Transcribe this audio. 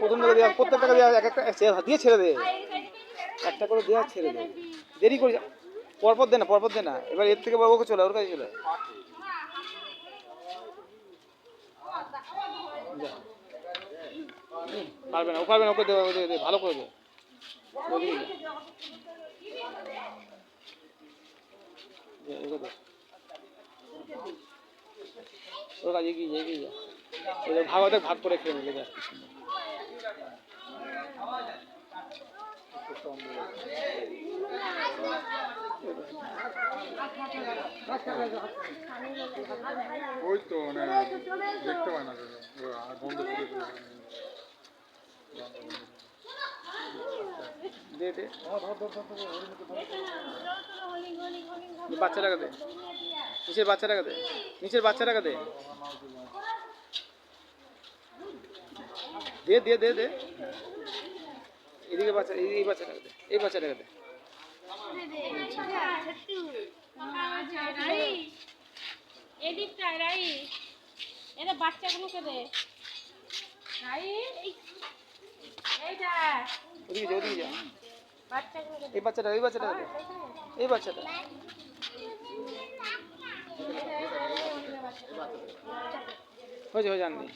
প্রথম থেকে দেওয়া, প্রত্যেকটাকে দেওয়া এক একটা দিয়ে ছেড়ে দে, একটা করে দেওয়া ছেড়ে দে, দেরি করে পরপর দে না, পরপর দে না। এবার এর থেকে ওকে চলে, ওর কাছে চলে পারবে না, ও পারবে না, ওকে দে, দে ভালো করে দে। ওর কাছে এগিয়ে যা, এগিয়ে যা, ভাগ ওদের ভাগ করে খেয়ে নিলে যা। ওই তো মানে দেখতে পায় না বন্ধ করে দে দে, বাচ্চাটাকে দে, নিচের বাচ্চাটাকে দে, নিচের বাচ্চাটাকে দে, দে দে দে দে, এদিকে বাচ্চা, এই বাচ্চাটাকে দে, এই বাচ্চাটাকে দে। বাচ্চাগুলোকে দে, ওদিকে যা, ওদিকে যা, এই বাচ্চাটা, এই বাচ্চাটা দে, এই বাচ্চাটা। হয়েছে, হয়ে জাননি।